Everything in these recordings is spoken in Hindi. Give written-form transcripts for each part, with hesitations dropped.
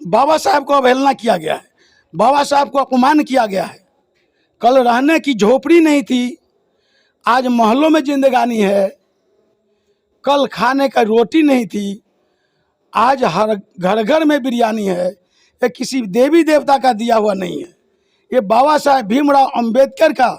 बाबा साहब को अवहेलना किया गया है, बाबा साहब को अपमान किया गया है। कल रहने की झोपड़ी नहीं थी, आज महलों में जिंदगानी है। कल खाने का रोटी नहीं थी, आज हर घर घर में बिरयानी है। ये किसी देवी देवता का दिया हुआ नहीं है, ये बाबा साहेब भीमराव अंबेडकर का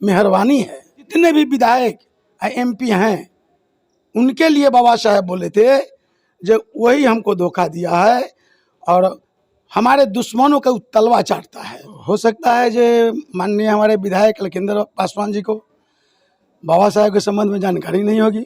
मेहरबानी है। जितने भी विधायक एमपी हैं उनके लिए बाबा साहेब बोले थे जो वही हमको धोखा दिया है और हमारे दुश्मनों का तलवा चाटता है। हो सकता है जो माननीय हमारे विधायक लखिंदर पासवान जी को बाबा साहेब के संबंध में जानकारी नहीं होगी।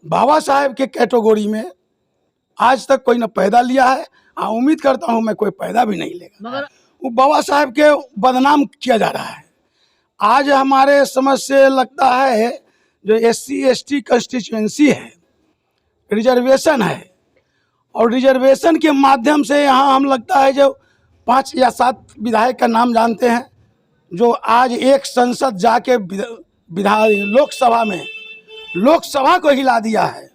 बाबा साहेब के कैटेगरी में आज तक कोई न पैदा लिया है, उम्मीद करता हूँ मैं कोई पैदा भी नहीं लेगा। मगर वो बाबा साहेब के बदनाम किया जा रहा है। आज हमारे समझ से लगता है जो SC/ST कंस्टिट्यूएंसी है, रिजर्वेशन है, और रिजर्वेशन के माध्यम से यहाँ हम लगता है जो 5 या 7 विधायक का नाम जानते हैं जो आज एक संसद जाके लोकसभा को हिला दिया है।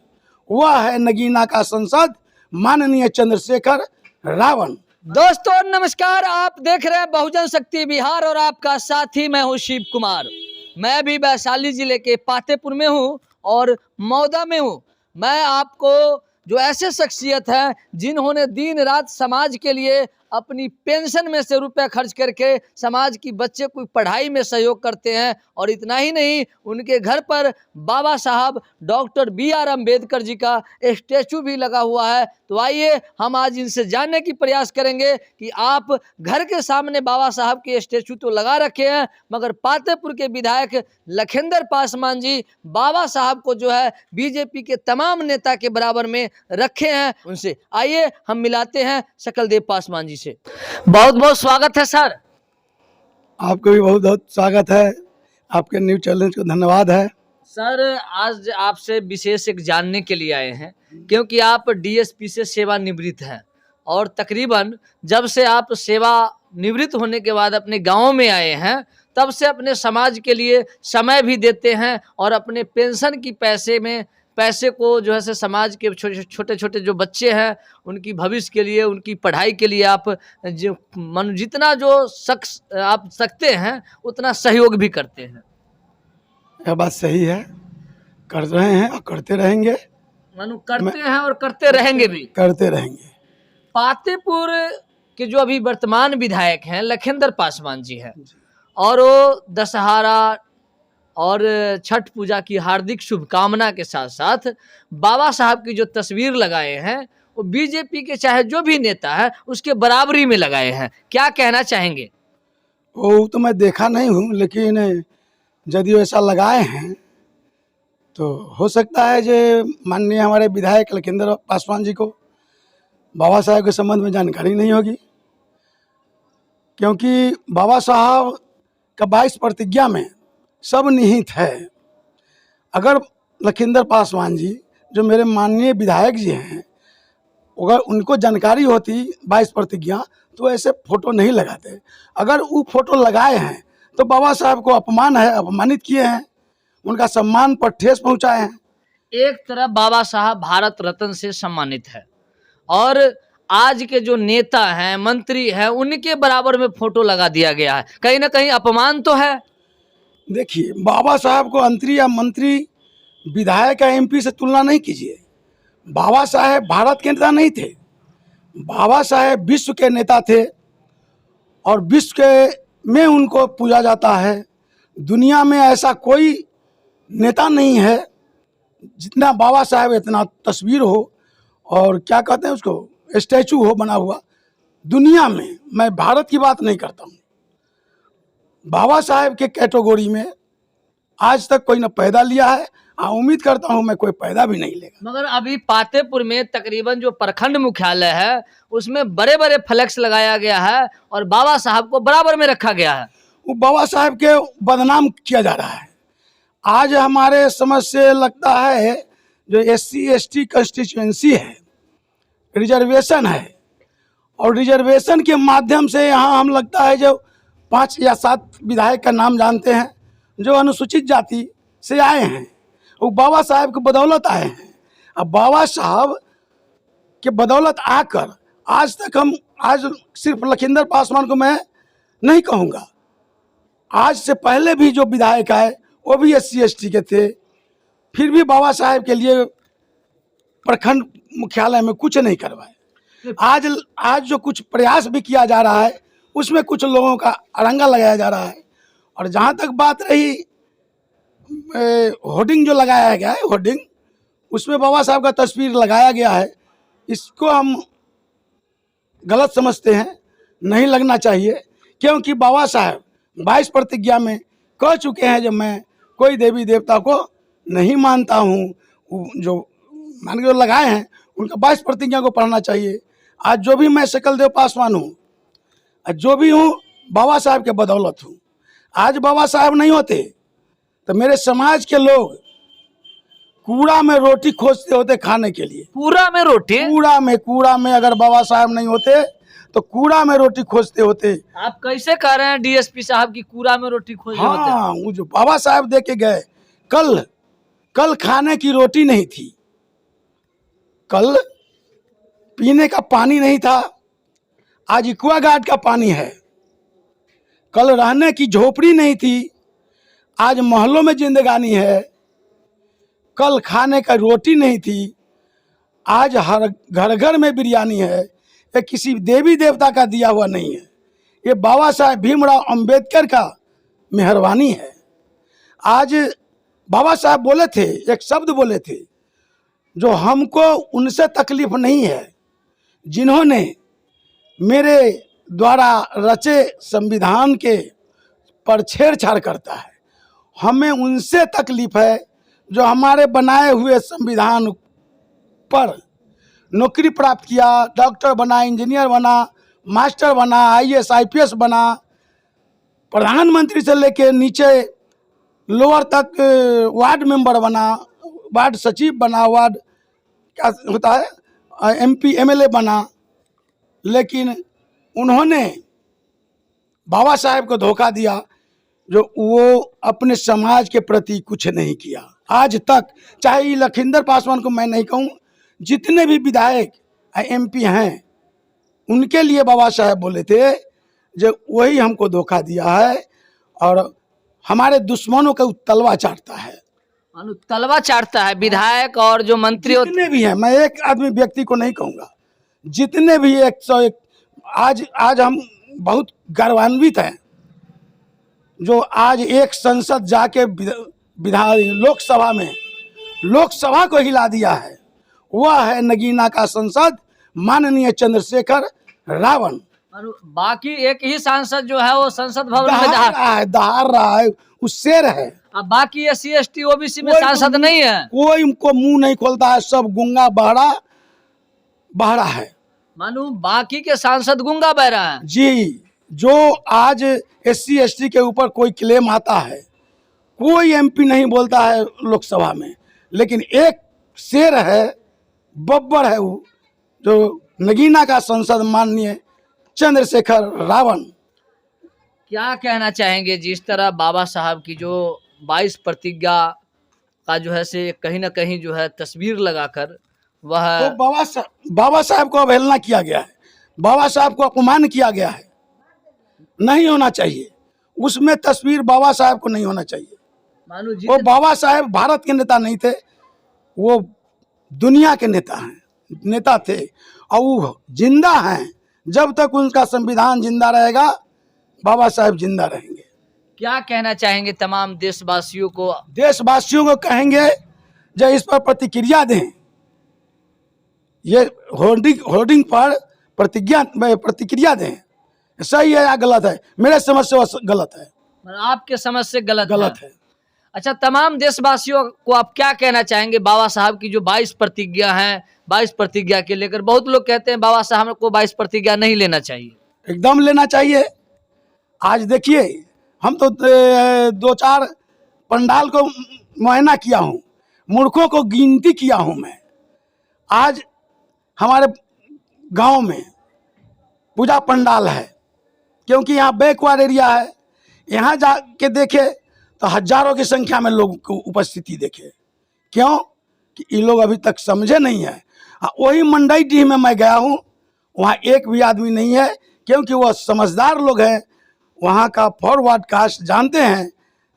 वह है नगीना का संसद माननीय चंद्रशेखर रावण। दोस्तों नमस्कार, आप देख रहे हैं बहुजन शक्ति बिहार और आपका साथी मैं हूं शिव कुमार। मैं भी वैशाली जिले के पातेपुर में हूं और मौदा में हूं। मैं आपको जो ऐसे शख्सियत हैं जिन्होंने दिन रात समाज के लिए अपनी पेंशन में से रुपए खर्च करके समाज की बच्चे को पढ़ाई में सहयोग करते हैं, और इतना ही नहीं, उनके घर पर बाबा साहब डॉक्टर BR अम्बेडकर जी का स्टैचू भी लगा हुआ है। तो आइए हम आज इनसे जानने की प्रयास करेंगे कि आप घर के सामने बाबा साहब के स्टैचू तो लगा रखे हैं, मगर पातेपुर के विधायक लखिंदर पासवान जी बाबा साहब को जो है बीजेपी के तमाम नेता के बराबर में रखे हैं। उनसे आइए हम मिलाते हैं सकलदेव पासवान जी से। बहुत बहुत स्वागत है सर। आपको भी बहुत बहुत स्वागत है, आपके न्यूज चैनल को धन्यवाद है। सर आज आपसे विशेष एक जानने के लिए आए हैं क्योंकि आप DSP से सेवानिवृत्त हैं और तकरीबन जब से आप सेवा निवृत्त होने के बाद अपने गांव में आए हैं तब से अपने समाज के लिए समय भी देते हैं और अपने पेंशन की पैसे को जो है से समाज के छोटे छोटे जो बच्चे हैं उनकी भविष्य के लिए, उनकी पढ़ाई के लिए आप जो जितना जो शख्स आप सकते हैं उतना सहयोग भी करते हैं। यह बात सही है, कर रहे हैं और करते रहेंगे। करते हैं और करते रहेंगे भी, करते रहेंगे। पातेपुर के जो अभी वर्तमान विधायक हैं लखिंदर पासवान जी हैं और वो दशहरा और छठ पूजा की हार्दिक शुभकामना के साथ साथ बाबा साहब की जो तस्वीर लगाए हैं वो बीजेपी के चाहे जो भी नेता है उसके बराबरी में लगाए हैं। क्या कहना चाहेंगे? वो तो मैं देखा नहीं हूँ, लेकिन यदि ऐसा लगाए हैं तो हो सकता है जो माननीय हमारे विधायक लखिंदर पासवान जी को बाबा साहब के संबंध में जानकारी नहीं होगी, क्योंकि बाबा साहब का 22 प्रतिज्ञा में सब निहित है। अगर लखिंदर पासवान जी जो मेरे माननीय विधायक जी हैं अगर उनको जानकारी होती 22 प्रतिज्ञा तो ऐसे फोटो नहीं लगाते। अगर वो फोटो लगाए हैं तो बाबा साहब को अपमान है, अपमानित किए हैं, उनका सम्मान पर ठेस पहुंचाए हैं। एक तरफ बाबा साहब भारत रत्न से सम्मानित है और आज के जो नेता हैं मंत्री हैं उनके बराबर में फोटो लगा दिया गया है, कहीं ना कहीं अपमान तो है। देखिए, बाबा साहब को मंत्री विधायक या MP से तुलना नहीं कीजिए। बाबा साहेब भारत के नेता नहीं थे, बाबा साहेब विश्व के नेता थे और विश्व के में उनको पूजा जाता है। दुनिया में ऐसा कोई नेता नहीं है जितना बाबा साहेब इतना तस्वीर हो और क्या कहते हैं उसको स्टैचू हो बना हुआ दुनिया में। मैं भारत की बात नहीं करता हूँ, बाबा साहेब के कैटेगरी में आज तक कोई न पैदा लिया है, उम्मीद करता हूँ मैं कोई पैदा भी नहीं लेगा। मगर अभी पातेपुर में तकरीबन जो प्रखंड मुख्यालय है उसमें बड़े बड़े फ्लेक्स लगाया गया है और बाबा साहब को बराबर में रखा गया है। वो बाबा साहेब के बदनाम किया जा रहा है। आज हमारे समझ से लगता है जो SC/ST कंस्टिट्यूएंसी है, रिजर्वेशन है, और रिजर्वेशन के माध्यम से यहाँ हम लगता है जो 5 या 7 विधायक का नाम जानते हैं जो अनुसूचित जाति से आए हैं। वो बाबा साहब के बदौलत आए हैं। अब बाबा साहब के बदौलत आकर आज तक हम आज सिर्फ लखिंदर पासवान को मैं नहीं कहूँगा, आज से पहले भी जो विधायक आए वो भी SC/ST के थे, फिर भी बाबा साहेब के लिए प्रखंड मुख्यालय में कुछ नहीं करवाए। आज जो कुछ प्रयास भी किया जा रहा है उसमें कुछ लोगों का अड़ंगा लगाया जा रहा है। और जहाँ तक बात रही होर्डिंग जो लगाया गया है, होर्डिंग उसमें बाबा साहब का तस्वीर लगाया गया है, इसको हम गलत समझते हैं, नहीं लगना चाहिए, क्योंकि बाबा साहब 22 प्रतिज्ञा में कह चुके हैं जब मैं कोई देवी देवता को नहीं मानता हूँ, जो मान के लगाए हैं उनका 22 प्रतिज्ञा को पढ़ना चाहिए। आज जो भी मैं शकलदेव पासवान हूँ, जो भी हूँ बाबा साहब के बदौलत हूँ। आज बाबा साहब नहीं होते तो मेरे समाज के लोग कूड़ा में रोटी खोजते होते खाने के लिए। कूड़ा में रोटी? कूड़ा में अगर बाबा साहब नहीं होते तो कूड़ा में रोटी खोजते होते। आप कैसे कह रहे हैं DSP साहब की कूड़ा में रोटी खोजते होते? हाँ, वो जो बाबा साहब दे के गए, कल खाने की रोटी नहीं थी, कल पीने का पानी नहीं था, आज एक्वागार्ड का पानी है। कल रहने की झोपड़ी नहीं थी, आज महलों में जिंदगानी है। कल खाने का रोटी नहीं थी, आज हर घर घर में बिरयानी है। ये किसी देवी देवता का दिया हुआ नहीं है, ये बाबा साहेब भीमराव अंबेडकर का मेहरबानी है। आज बाबा साहब बोले थे, एक शब्द बोले थे, जो हमको उनसे तकलीफ नहीं है जिन्होंने मेरे द्वारा रचे संविधान के पर छेड़छाड़ करता है, हमें उनसे तकलीफ है जो हमारे बनाए हुए संविधान पर नौकरी प्राप्त किया, डॉक्टर बना, इंजीनियर बना, मास्टर बना, IAS IPS बना, प्रधानमंत्री से लेके नीचे लोअर तक वार्ड मेंबर बना, वार्ड सचिव बना, वार्ड क्या होता है MP MLA बना, लेकिन उन्होंने बाबा साहेब को धोखा दिया, जो वो अपने समाज के प्रति कुछ नहीं किया आज तक। चाहे लखिंदर पासवान को मैं नहीं कहूँ, जितने भी विधायक MP हैं उनके लिए बाबा साहेब बोले थे जो वही हमको धोखा दिया है और हमारे दुश्मनों का तलवा चाटता है। तलवा चाटता है विधायक और जो मंत्री जितने भी हैं, मैं एक आदमी व्यक्ति को नहीं कहूँगा, जितने भी 101, आज हम बहुत गौरवान्वित हैं जो आज एक संसद जाके विधान लोकसभा को हिला दिया है, वह है नगीना का सांसद माननीय चंद्रशेखर रावण। बाकी एक ही सांसद जो है वो संसद भवन में दहाड़ रहा है, उस शेर है। अब बाकी SC/ST OBC में सांसद नहीं है, कोई उनको मुंह नहीं खोलता है, सब गुंगा बहरा है। मानो बाकी के सांसद गुंगा बह रहा है जी। जो आज SC/ST के ऊपर कोई क्लेम आता है, कोई MP नहीं बोलता है लोकसभा में, लेकिन एक शेर है, बब्बर है, वो जो नगीना का सांसद माननीय चंद्रशेखर रावण। क्या कहना चाहेंगे जिस तरह बाबा साहब की जो 22 प्रतिज्ञा का जो है से कहीं ना कहीं जो है तस्वीर लगाकर वह तो बाबा साहब को अवहेलना किया गया है, बाबा साहब को अपमान किया गया है, नहीं होना चाहिए उसमें तस्वीर बाबा साहब को नहीं होना चाहिए। वो बाबा साहब भारत के नेता नहीं थे, वो दुनिया के नेता थे और वो जिंदा हैं। जब तक उनका संविधान जिंदा रहेगा बाबा साहब जिंदा रहेंगे। क्या कहना चाहेंगे तमाम देशवासियों को? देशवासियों को कहेंगे जो इस पर प्रतिक्रिया दें, ये होर्डिंग पर प्रतिक्रिया दें, सही है या गलत है। मेरे समझ से गलत है, आपके समझ से गलत है। अच्छा, तमाम देशवासियों को आप क्या कहना चाहेंगे बाबा साहब की जो 22 प्रतिज्ञा हैं, 22 प्रतिज्ञा के लेकर बहुत लोग कहते हैं बाबा साहब को 22 प्रतिज्ञा नहीं लेना चाहिए। एकदम लेना चाहिए। आज देखिए, हम तो 2-4 पंडाल को मुआयना किया हूँ, मूर्खों को गिनती किया हूँ मैं। आज हमारे गांव में पूजा पंडाल है, क्योंकि यहाँ बैकवर्ड एरिया है, यहाँ जाके देखे तो हजारों की संख्या में लोग को उपस्थिति देखे। क्यों कि ये लोग अभी तक समझे नहीं है। वही मंडई डीह में मैं गया हूँ, वहाँ एक भी आदमी नहीं है, क्योंकि वह समझदार लोग हैं। वहाँ का फॉरवर्ड कास्ट जानते हैं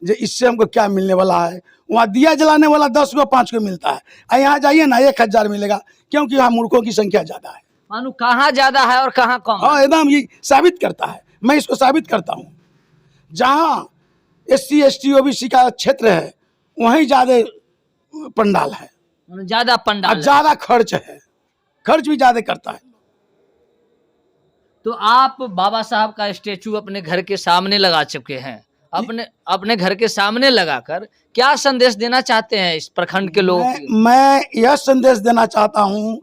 जो इससे हमको क्या मिलने वाला है। वहाँ दिया जलाने वाला 10 को 5 को मिलता है, और यहाँ जाइए ना 1000 मिलेगा, क्योंकि यहाँ मूर्खों की संख्या ज़्यादा है। मानो कहाँ ज्यादा है और कहाँ कम है। हाँ, एकदम ये साबित करता है। मैं इसको साबित करता हूँ। जहाँ SC ST OBC का क्षेत्र है वहीं ज़्यादा पंडाल है मानो ज्यादा और पंडाल है। ज़्यादा खर्च है, खर्च भी ज़्यादा करता है। तो आप बाबा साहब का स्टेचू अपने घर के सामने लगा चुके हैं, अपने घर के सामने लगाकर क्या संदेश देना चाहते हैं इस प्रखंड के लोगों के लिए? मैं यह संदेश देना चाहता हूँ,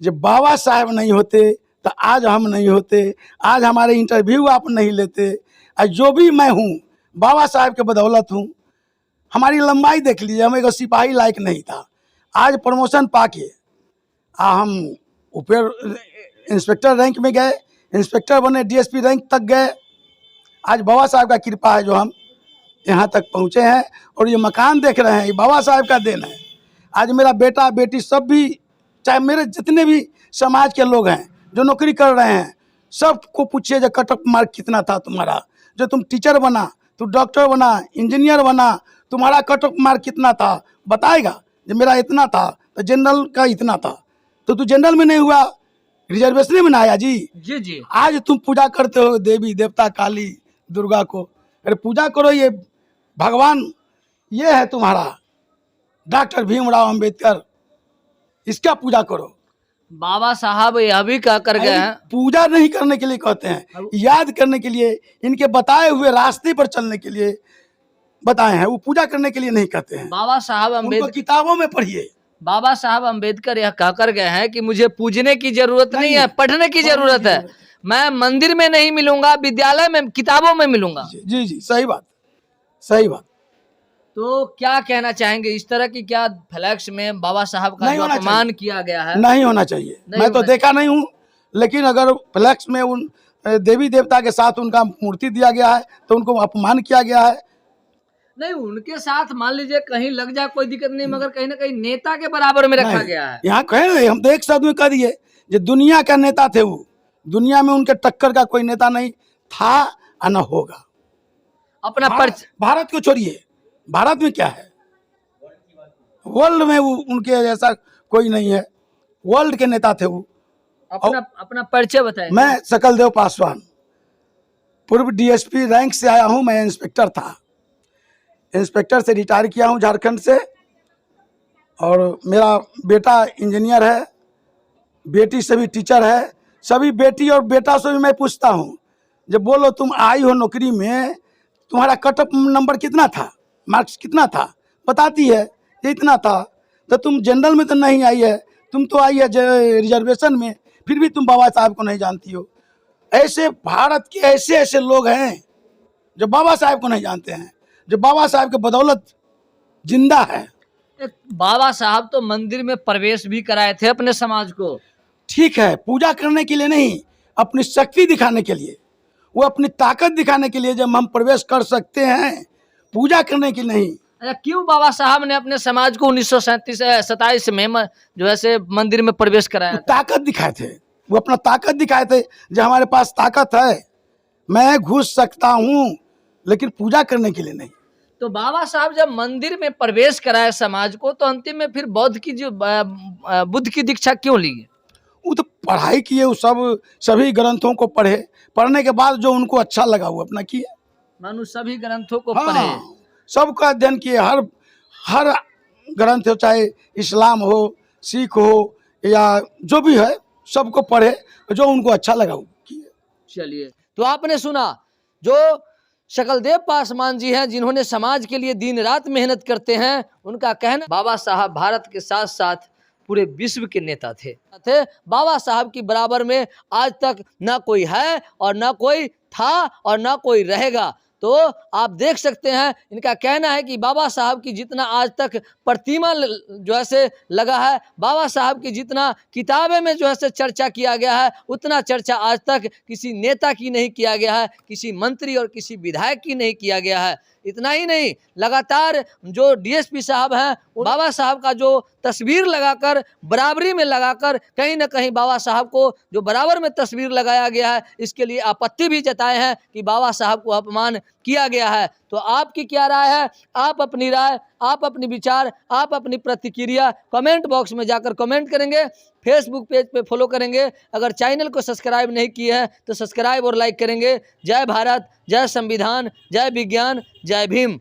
जब बाबा साहब नहीं होते तो आज हम नहीं होते, आज हमारे इंटरव्यू आप नहीं लेते, और जो भी मैं हूँ बाबा साहब के बदौलत हूँ। हमारी लंबाई देख लीजिए, हम एक सिपाही लायक नहीं था, आज प्रमोशन पाके हम ऊपर इंस्पेक्टर रैंक में गए, इंस्पेक्टर बने, DSP रैंक तक गए। आज बाबा साहब का कृपा है जो हम यहाँ तक पहुँचे हैं। और ये मकान देख रहे हैं, ये बाबा साहब का देन है। आज मेरा बेटा बेटी सब भी, चाहे मेरे जितने भी समाज के लोग हैं जो नौकरी कर रहे हैं, सबको पूछिए जो कट ऑफ मार्क कितना था तुम्हारा, जो तुम टीचर बना, तू डॉक्टर बना, इंजीनियर बना, तुम्हारा कट ऑफ मार्क कितना था, बताएगा। जो मेरा इतना था, तो जनरल का इतना था, तो तू जनरल में नहीं हुआ, रिजर्वेशन में ना आया जी। जी जी। आज तुम पूजा करते हो देवी देवता काली दुर्गा को, अरे पूजा करो, ये भगवान ये है तुम्हारा डॉक्टर भीमराव अंबेडकर, इसका पूजा करो। बाबा साहब यह भी कह कर गए हैं, पूजा नहीं करने के लिए कहते हैं, याद करने के लिए, इनके बताए हुए रास्ते पर चलने के लिए बताए हैं, वो पूजा करने के लिए नहीं कहते हैं। बाबा साहब उनको अम्बेडकर, किताबों में पढ़िए। बाबा साहब अम्बेडकर यह कह कर गए हैं कि मुझे पूजने की जरूरत नहीं है, पढ़ने की जरूरत है। मैं मंदिर में नहीं मिलूंगा, विद्यालय में, किताबों में मिलूंगा। जी जी, सही बात, सही बात। तो क्या कहना चाहेंगे, इस तरह की क्या फ्लैक्स में बाबा साहब का नहीं जो होना अपमान चाहिए। किया गया है? नहीं होना चाहिए। नहीं मैं तो होना देखा नहीं हूँ, लेकिन अगर फ्लैक्स में उन देवी देवता के साथ उनका मूर्ति दिया गया है तो उनको अपमान किया गया है। नहीं, उनके साथ मान लीजिए कहीं लग जाए कोई दिक्कत नहीं, मगर कहीं ना कहीं नेता के बराबर में रखा नहीं, गया है। यहाँ कहे ना, हम तो एक शब्द में कह दिए जो दुनिया का नेता थे, वो दुनिया में उनके टक्कर का कोई नेता नहीं था और न होगा। अपना भारत को छोड़िए, भारत में क्या है, वर्ल्ड में वो उनके जैसा कोई नहीं है, वर्ल्ड के नेता थे वो। अपना परिचय बताएं। मैं सकलदेव पासवान, पूर्व DSP रैंक से आया हूँ। मैं इंस्पेक्टर था, इंस्पेक्टर से रिटायर किया हूँ झारखंड से, और मेरा बेटा इंजीनियर है, बेटी सभी टीचर है। सभी बेटी और बेटा से भी मैं पूछता हूँ, जब बोलो तुम आई हो नौकरी में, तुम्हारा कट ऑफ नंबर कितना था, मार्क्स कितना था, बताती है ये इतना था। तो तुम जनरल में तो नहीं आई है, तुम तो आई है रिजर्वेशन में, फिर भी तुम बाबा साहब को नहीं जानती हो। ऐसे भारत के ऐसे ऐसे लोग हैं जो बाबा साहब को नहीं जानते हैं, जो बाबा साहब के बदौलत जिंदा है। बाबा साहब तो मंदिर में प्रवेश भी कराए थे अपने समाज को। ठीक है, पूजा करने के लिए नहीं, अपनी शक्ति दिखाने के लिए, वो अपनी ताकत दिखाने के लिए जब हम प्रवेश कर सकते हैं, पूजा करने के लिए नहीं। अच्छा, क्यों बाबा साहब ने अपने समाज को 1927 में जो है से मंदिर में प्रवेश कराया था? ताकत दिखाए थे, वो अपना ताकत दिखाए थे, जो हमारे पास ताकत है, मैं घुस सकता हूँ, लेकिन पूजा करने के लिए नहीं। तो बाबा साहब जब मंदिर में प्रवेश कराए समाज को, तो अंतिम में फिर बुद्ध की दीक्षा क्यों ली? वो तो पढ़ाई किए, वो सभी ग्रंथों को पढ़े, पढ़ने के बाद जो उनको अच्छा लगा वो अपना किए। मानो सभी ग्रंथों को हाँ, पढ़े, सबका अध्ययन किए, हर ग्रंथ हो, चाहे इस्लाम हो, सिख हो, या जो भी है, सबको पढ़े, जो उनको अच्छा लगा वो किए। चलिए, तो आपने सुना जो सकलदेव पासवान जी हैं, जिन्होंने समाज के लिए दिन रात मेहनत करते हैं, उनका कहना बाबा साहब भारत के साथ साथ पूरे विश्व के नेता थे। बाबा साहब की बराबर में आज तक ना कोई है और ना कोई था और ना कोई रहेगा। तो आप देख सकते हैं, इनका कहना है कि बाबा साहब की जितना आज तक प्रतिमा जो है से लगा है, बाबा साहब की जितना किताबें में जो है से चर्चा किया गया है, उतना चर्चा आज तक किसी नेता की नहीं किया गया है, किसी मंत्री और किसी विधायक की नहीं किया गया है। इतना ही नहीं, लगातार जो डीएसपी साहब हैं, बाबा साहब का जो तस्वीर लगाकर बराबरी में लगाकर कहीं ना कहीं बाबा साहब को जो बराबर में तस्वीर लगाया गया है, इसके लिए आपत्ति भी जताए हैं कि बाबा साहब को अपमान किया गया है। तो आपकी क्या राय है? आप अपनी राय, आप अपनी विचार, आप अपनी प्रतिक्रिया कमेंट बॉक्स में जाकर कमेंट करेंगे। फेसबुक पेज पे फॉलो करेंगे। अगर चैनल को सब्सक्राइब नहीं किए हैं तो सब्सक्राइब और लाइक करेंगे। जय भारत, जय संविधान, जय विज्ञान, जय भीम।